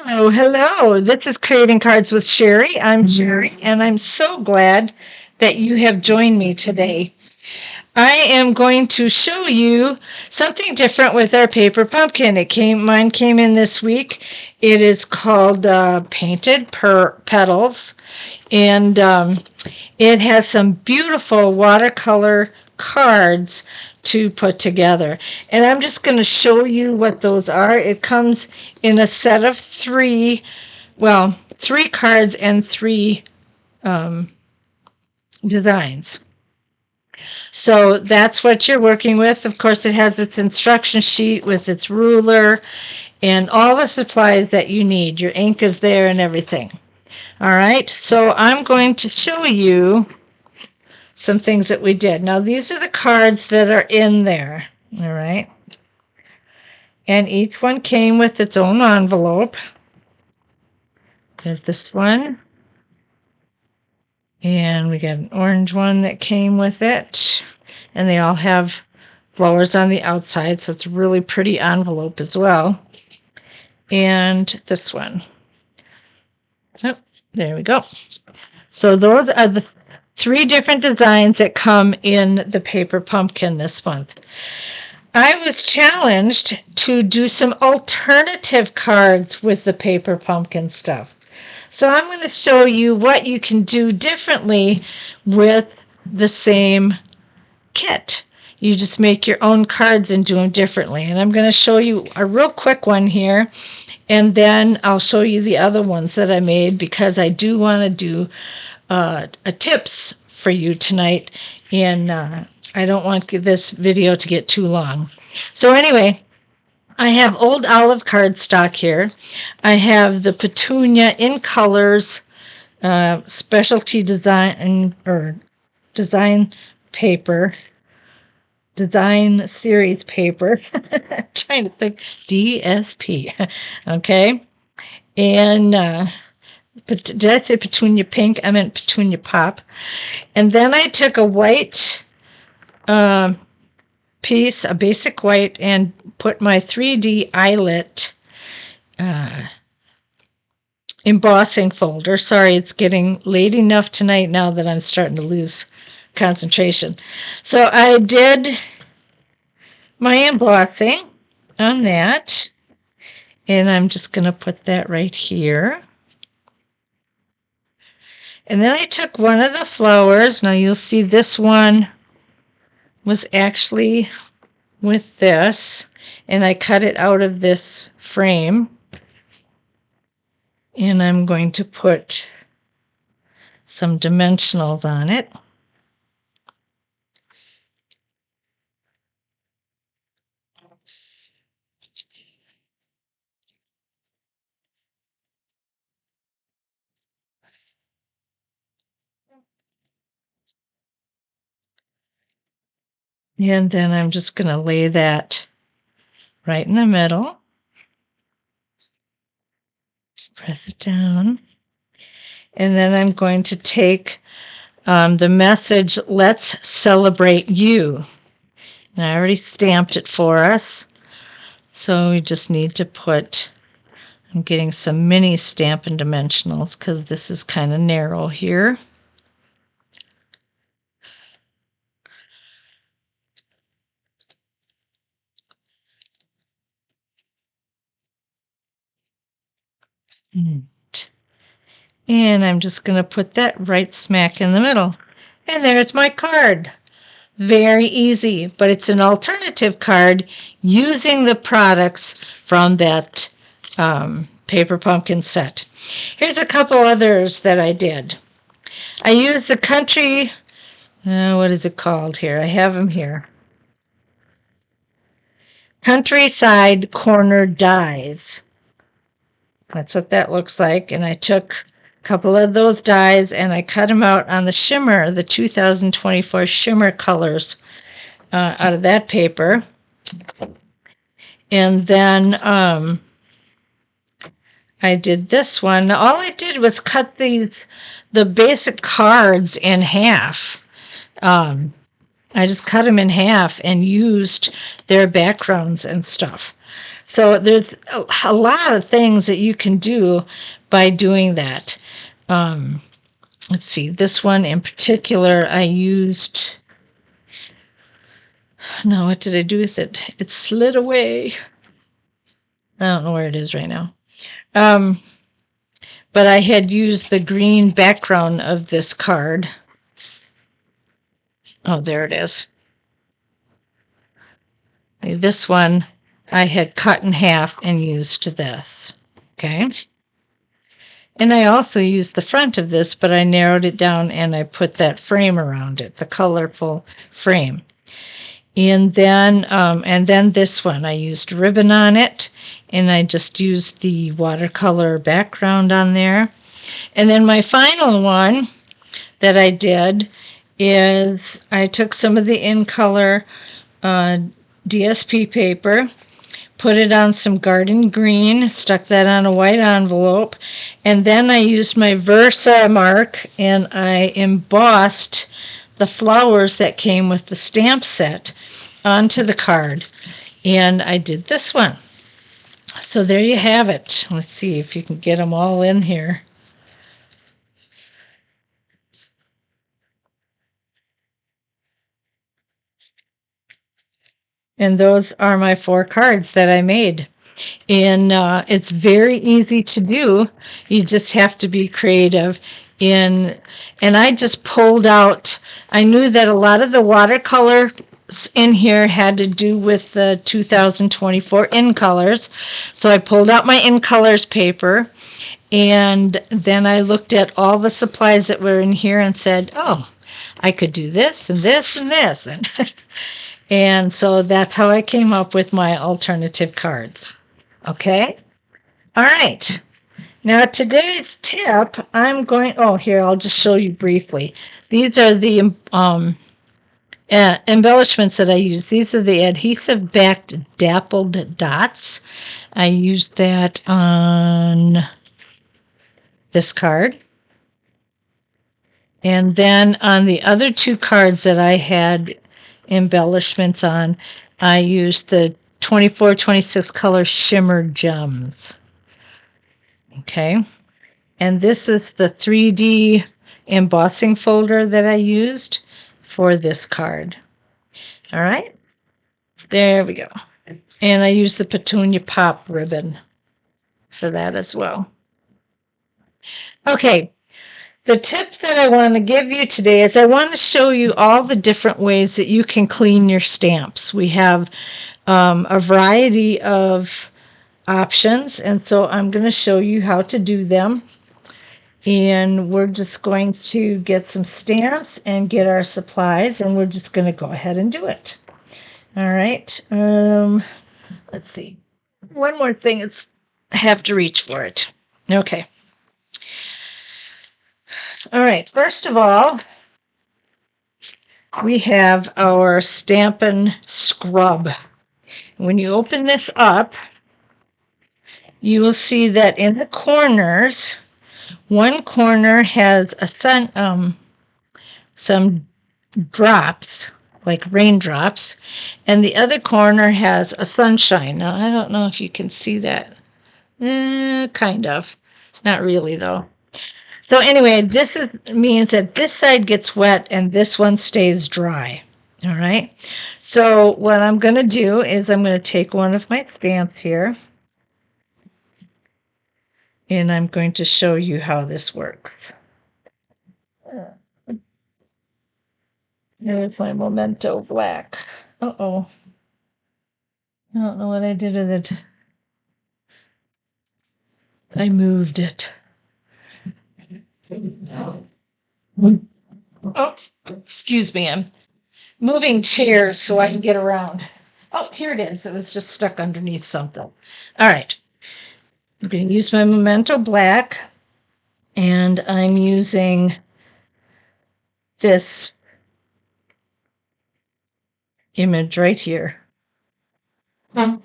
Hello, hello. This is Creating Cards with Sherry. I'm Sherry, and I'm so glad that you have joined me today. I am going to show you something different with our paper pumpkin. Mine came in this week. It is called Painted Petals, and it has some beautiful watercolor cards to put together. And I'm just going to show you what those are. It comes in a set of three cards and three designs. So that's what you're working with. Of course, it has its instruction sheet with its ruler and all the supplies that you need. Your ink is there and everything. All right, so I'm going to show you some things that we did. Now, these are the cards that are in there. All right. And each one came with its own envelope. There's this one. And we got an orange one that came with it. And they all have flowers on the outside, so it's a really pretty envelope as well. And this one. Oh, there we go. So those are the three different designs that come in the paper pumpkin this month. I was challenged to do some alternative cards with the paper pumpkin stuff. So I'm going to show you what you can do differently with the same kit. You just make your own cards and do them differently. And I'm going to show you a real quick one here, and then I'll show you the other ones that I made because I do want to do a tips for you tonight, and I don't want this video to get too long. So anyway, I have old olive cardstock here. I have the Petunia in Colors specialty design paper, design series paper. I'm trying to think. DSP. Okay. And did I say Petunia Pink? I meant Petunia Pop. And then I took a white piece, a basic white, and put my 3D eyelet embossing folder. Sorry, it's getting late enough tonight now that I'm starting to lose concentration. So I did my embossing on that, and I'm just going to put that right here. And then I took one of the flowers. Now you'll see this one was actually with this, and I cut it out of this frame. And I'm going to put some dimensionals on it. And then I'm just going to lay that right in the middle. Press it down. And then I'm going to take the message, "Let's Celebrate You." And I already stamped it for us. So we just need to put, I'm getting some mini Stampin' Dimensionals because this is kind of narrow here. And I'm just going to put that right smack in the middle. And there's my card. Very easy, but it's an alternative card using the products from that paper pumpkin set. Here's a couple others that I did. I used the country, what is it called here? I have them here. Countryside Corner Dies. That's what that looks like. And I took a couple of those dies and I cut them out on the shimmer, the 2024 shimmer colors out of that paper. And then I did this one. Now, all I did was cut the basic cards in half. I just cut them in half and used their backgrounds and stuff. So there's a lot of things that you can do by doing that. Let's see, this one in particular, I used, no, what did I do with it? It slid away. I don't know where it is right now. But I had used the green background of this card. Oh, there it is. This one I had cut in half and used this. Okay. And I also used the front of this, but I narrowed it down and I put that frame around it, the colorful frame. And then this one, I used ribbon on it, and I just used the watercolor background on there. And then my final one that I did is I took some of the in color DSP paper, put it on some garden green, stuck that on a white envelope, and then I used my Versa mark and I embossed the flowers that came with the stamp set onto the card. And I did this one. So there you have it. Let's see if you can get them all in here. And those are my 4 cards that I made. And it's very easy to do. You just have to be creative. And I just pulled out, I knew that a lot of the watercolor in here had to do with the 2024 in colors. So I pulled out my in colors paper, and then I looked at all the supplies that were in here and said, oh, I could do this and this and this. And so that's how I came up with my alternative cards. Okay? All right. Now today's tip, here, I'll just show you briefly. These are the embellishments that I use. These are the adhesive backed dappled dots. I used that on this card. And then on the other 2 cards that I had embellishments on, I used the 24-26 color shimmer gems. Okay. And this is the 3D embossing folder that I used for this card. All right. There we go. And I used the Petunia Pop ribbon for that as well. Okay. The tip that I want to give you today is I want to show you all the different ways that you can clean your stamps. We have a variety of options, and so I'm going to show you how to do them. And we're just going to get some stamps and get our supplies, and we're just going to go ahead and do it. All right. Let's see. One more thing. I have to reach for it. Okay. All right. First of all, we have our Stampin' Scrub. When you open this up, you will see that in the corners, one corner has some drops, like raindrops, and the other corner has a sunshine. Now, I don't know if you can see that. Kind of. Not really, though. So anyway, means that this side gets wet and this one stays dry. All right. So what I'm going to do is I'm going to take one of my stamps here, and I'm going to show you how this works. Here's my Memento Black. Uh-oh. I don't know what I did with it. I moved it. Oh, excuse me. I'm moving chairs so I can get around. Oh, here it is. It was just stuck underneath something. All right. I'm going to use my Memento Black, and I'm using this image right here. And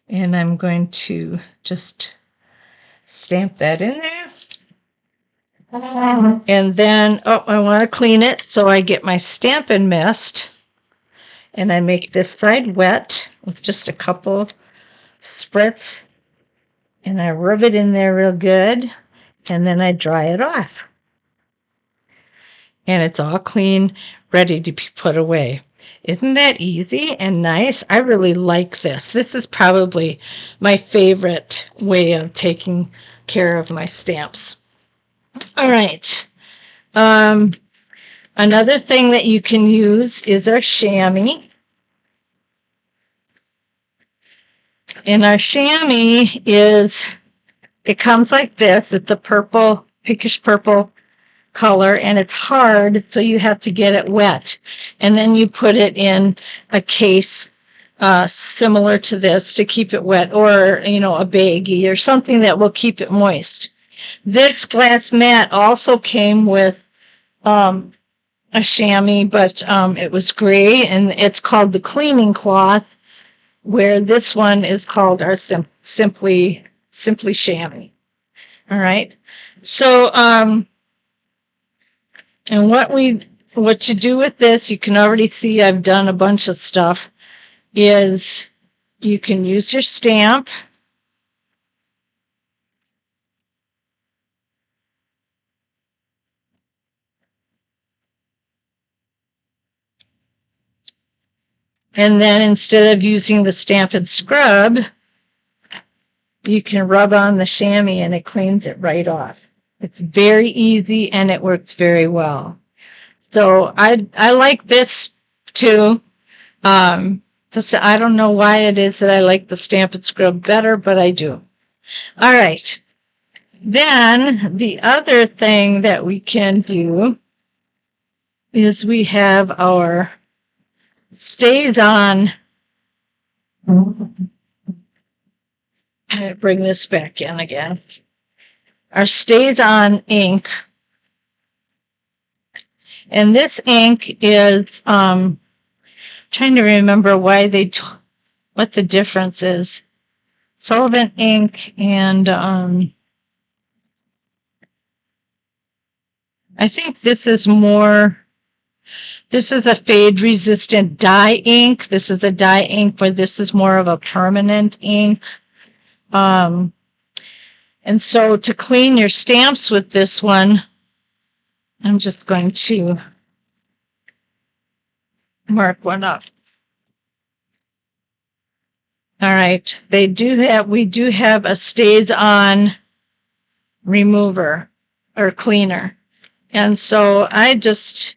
I'm going to just stamp that in there. And then, I want to clean it, so I get my Stampin' Mist, And I make this side wet with just a couple spritz, and I rub it in there real good, and then I dry it off. And it's all clean, ready to be put away. Isn't that easy and nice? I really like this. This is probably my favorite way of taking care of my stamps. All right. Another thing that you can use is our chamois. And our chamois it comes like this. It's a purple, pinkish purple color, and it's hard, so you have to get it wet. And then you put it in a case similar to this to keep it wet, or, a baggie or something that will keep it moist. This glass mat also came with a chamois, but it was gray, and it's called the cleaning cloth, where this one is called our simply chamois. All right. So, and what you do with this, you can already see I've done a bunch of stuff, is you can use your stamp. And then instead of using the Stamp and Scrub, you can rub on the chamois and it cleans it right off. It's very easy and it works very well. So I like this too. I don't know why it is that I like the Stamp and Scrub better, but I do. All right. Then the other thing that we can do is we have our Stays On. Bring this back in again. Our Stays On ink. And this ink is trying to remember what the difference is. Solvent ink and I think this is a fade resistant dye ink. This is a dye ink, but this is more of a permanent ink. And so to clean your stamps with this one, I'm just going to mark one up. All right. We do have a Stays On remover or cleaner. And so I just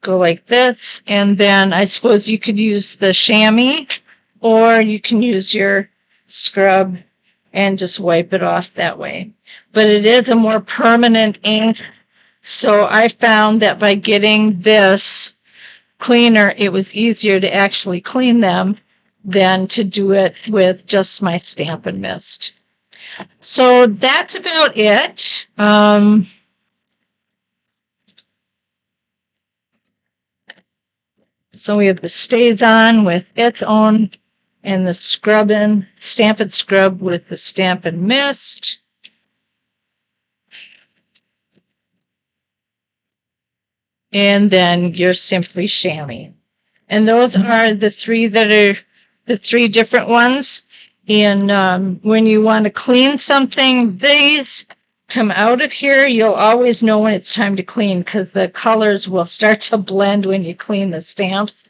go like this, and then I suppose you could use the chamois, or you can use your scrub and just wipe it off that way. But it is a more permanent ink, so I found that by getting this cleaner, it was easier to actually clean them than to do it with just my Stamp and Mist. So that's about it. So we have the Stays On with its own, and the Stamp and Scrub with the Stamp and Mist. And then your Simply Chamois. And those are the three different ones. And when you want to clean something, these come out of here. You'll always know when it's time to clean because the colors will start to blend when you clean the stamps.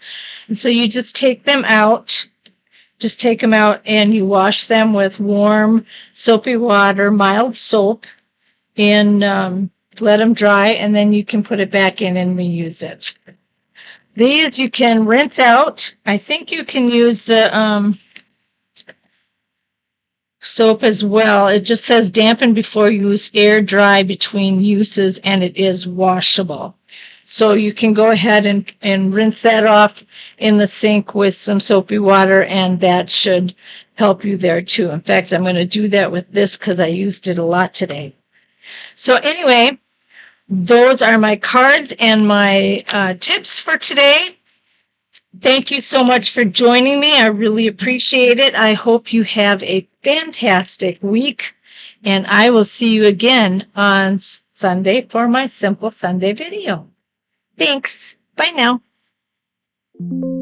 And so you just take them out. Just take them out and you wash them with warm, soapy water, mild soap, and let them dry, and then you can put it back in and reuse it. These you can rinse out. I think you can use the soap as well. It just says dampen before use, air dry between uses, and it is washable. So you can go ahead and rinse that off in the sink with some soapy water, and that should help you there too. In fact, I'm going to do that with this because I used it a lot today. So anyway, those are my cards and my tips for today. Thank you so much for joining me. I really appreciate it. I hope you have a fantastic week, and I will see you again on Sunday for my Simple Sunday video. Thanks. Bye now. you.